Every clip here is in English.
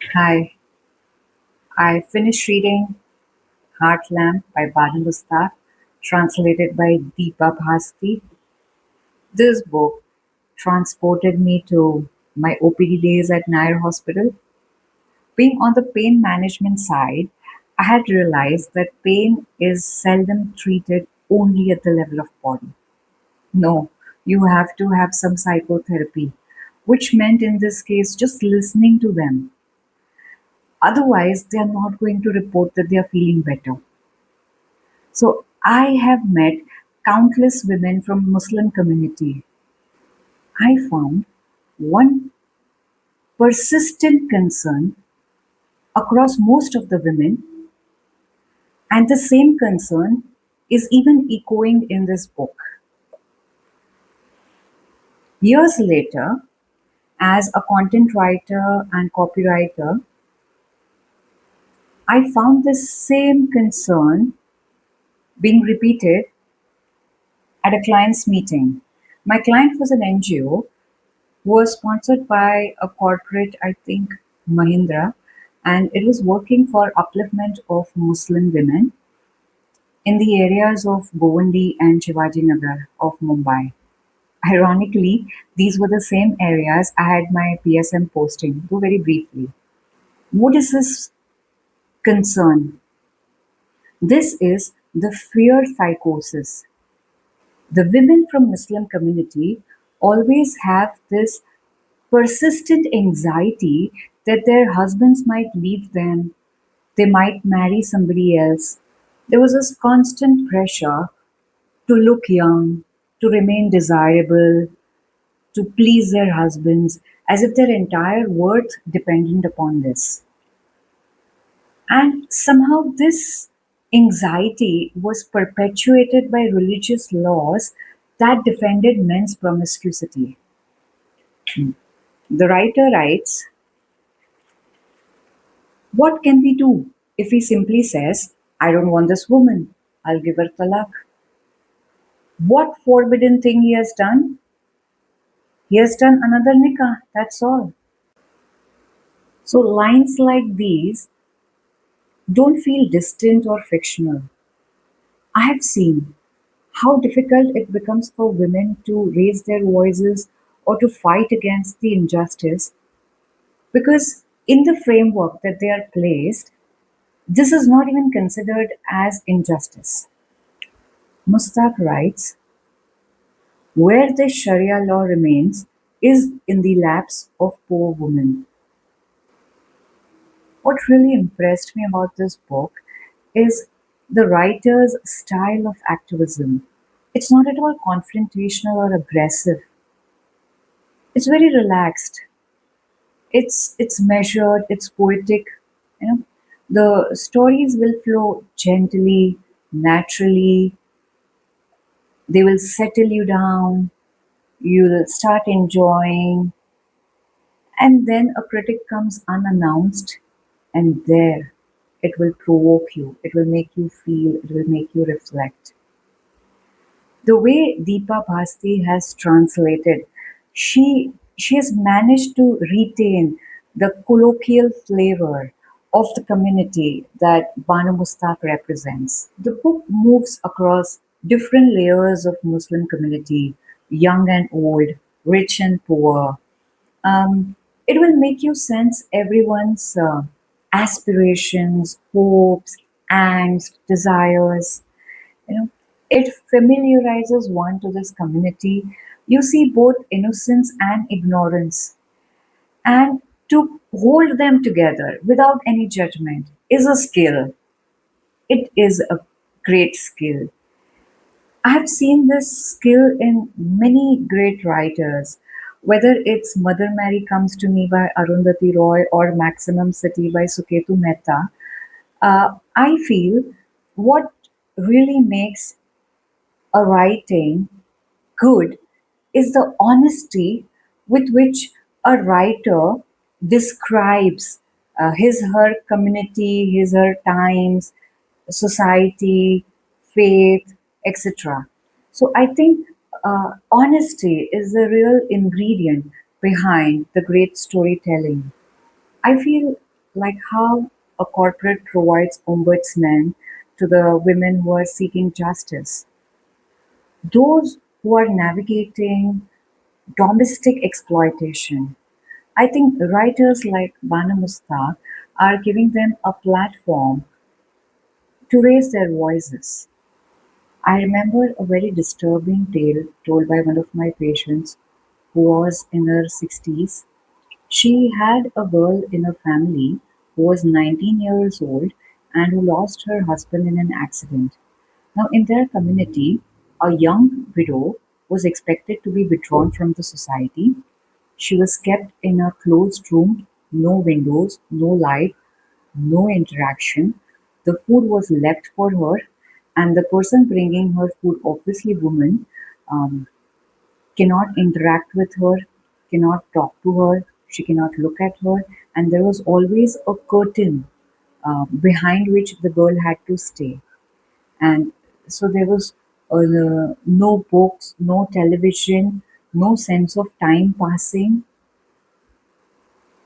Hi, I finished reading Heart Lamp by Banu Mushtaq, translated by Deepa Bhasti. This book transported me to my OPD days at Nair Hospital. Being on the pain management side, I had realized that pain is seldom treated only at the level of body. No, you have to have some psychotherapy, which meant in this case just listening to them. Otherwise, they are not going to report that they are feeling better. So I have met countless women from Muslim community. I found one persistent concern across most of the women, and the same concern is even echoing in this book. Years later, as a content writer and copywriter, I found this same concern being repeated at a client's meeting. My client was an NGO was sponsored by a corporate, I think Mahindra, and it was working for upliftment of Muslim women in the areas of Govandi and Shivaji Nagar of Mumbai. Ironically, these were the same areas I had my PSM posting, though very briefly. What is this concern? This is the fear psychosis. The women from Muslim community always have this persistent anxiety that their husbands might leave them, they might marry somebody else. There was this constant pressure to look young, to remain desirable, to please their husbands, as if their entire worth depended upon this. And somehow this anxiety was perpetuated by religious laws that defended men's promiscuity. The writer writes, what can we do if he simply says, I don't want this woman, I'll give her talak? What forbidden thing he has done? He has done another nikah, that's all. So lines like these don't feel distant or fictional. I have seen how difficult it becomes for women to raise their voices or to fight against the injustice because in the framework that they are placed, this is not even considered as injustice. Mustaq writes, where the Sharia law remains is in the laps of poor women. What really impressed me about this book is the writer's style of activism. It's not at all confrontational or aggressive. It's very relaxed. It's measured, it's poetic. You know, the stories will flow gently, naturally, they will settle you down, you'll start enjoying, and then a critic comes unannounced, and there it will provoke you, it will make you feel, it will make you reflect. The way Deepa Bhasti has translated, she has managed to retain the colloquial flavor of the community that Banu Mushtaq represents. The book moves across different layers of Muslim community, young and old, rich and poor. It will make you sense everyone's aspirations, hopes, angst, desires. You know, it familiarizes one to this community. You see both innocence and ignorance, and to hold them together without any judgment is a skill. It is a great skill. I have seen this skill in many great writers, whether it's Mother Mary Comes to Me by Arundhati Roy or Maximum City by Suketu Mehta. I feel what really makes a writing good is the honesty with which a writer describes his her community, his her times, society, faith, etc. So I think honesty is the real ingredient behind the great storytelling. I feel like how a corporate provides ombudsmen to the women who are seeking justice, those who are navigating domestic exploitation. I think writers like Banu Mushtaq are giving them a platform to raise their voices. I remember a very disturbing tale told by one of my patients who was in her 60s. She had a girl in her family who was 19 years old and who lost her husband in an accident. Now, in their community, a young widow was expected to be withdrawn from the society. She was kept in a closed room, no windows, no light, no interaction. The food was left for her, and the person bringing her food, obviously woman, um, cannot interact with her, cannot talk to her, she cannot look at her, and there was always a curtain behind which the girl had to stay. And so there was no books, no television, no sense of time passing.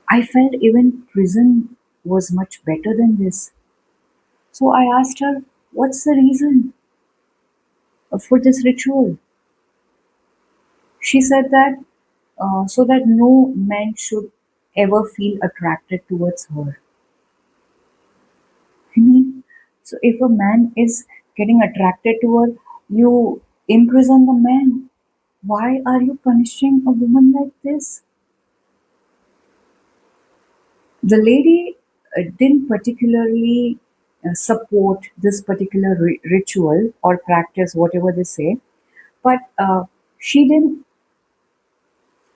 I felt even prison was much better than this. So I asked her, what's the reason for this ritual? She said that so that no man should ever feel attracted towards her. I mean, so if a man is getting attracted to her, you imprison the man. Why are you punishing a woman like this? The lady didn't particularly support this particular ritual or practice, whatever they say, but she didn't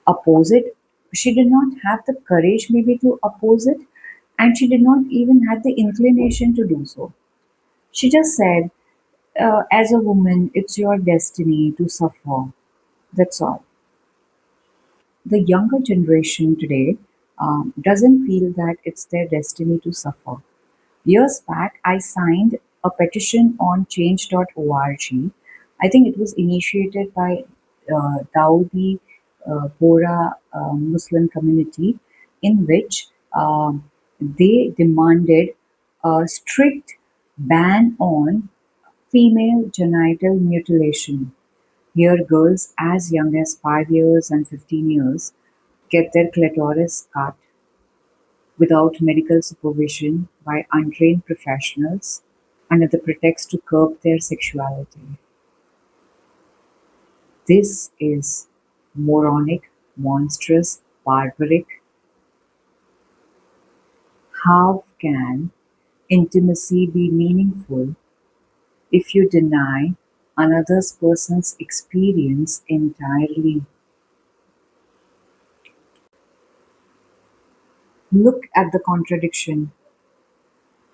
oppose it. She did not have the courage, maybe, to oppose it, and she did not even have the inclination to do so. She just said, as a woman, it's your destiny to suffer. That's all. The younger generation today doesn't feel that it's their destiny to suffer. Years back, I signed a petition on change.org. I think it was initiated by Dawoodi Bora Muslim community, in which they demanded a strict ban on female genital mutilation. Here, girls as young as 5 years and 15 years get their clitoris cut without medical supervision by untrained professionals under the pretext to curb their sexuality. This is moronic, monstrous, barbaric. How can intimacy be meaningful if you deny another person's experience entirely? Look at the contradiction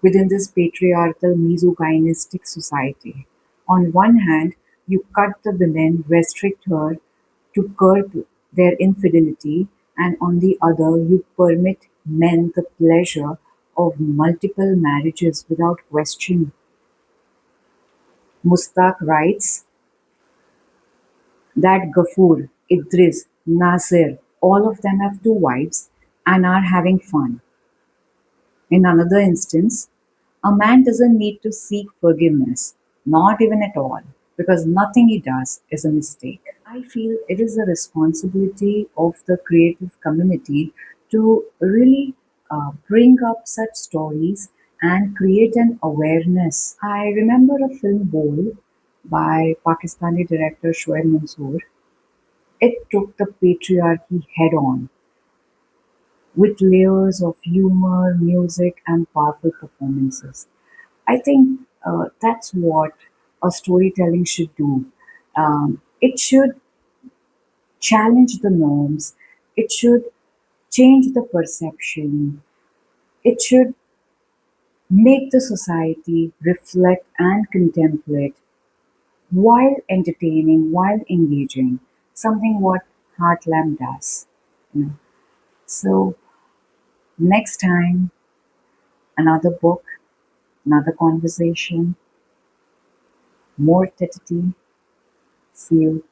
within this patriarchal, misogynistic society. On one hand, you cut the women, restrict her to curb their infidelity, and on the other, you permit men the pleasure of multiple marriages without question. Mustak writes that Ghafoor, Idris, Nasir, all of them have two wives and are having fun. In another instance, a man doesn't need to seek forgiveness, not even at all, because nothing he does is a mistake. I feel it is the responsibility of the creative community to really bring up such stories and create an awareness. I remember a film Bol by Pakistani director Shoaib Mansoor. It took the patriarchy head on with layers of humor, music, and powerful performances. I think that's what a storytelling should do. It should challenge the norms, it should change the perception, it should make the society reflect and contemplate while entertaining, while engaging, something what Heartland does. You know. So, next time, another book, another conversation, more tete. See you.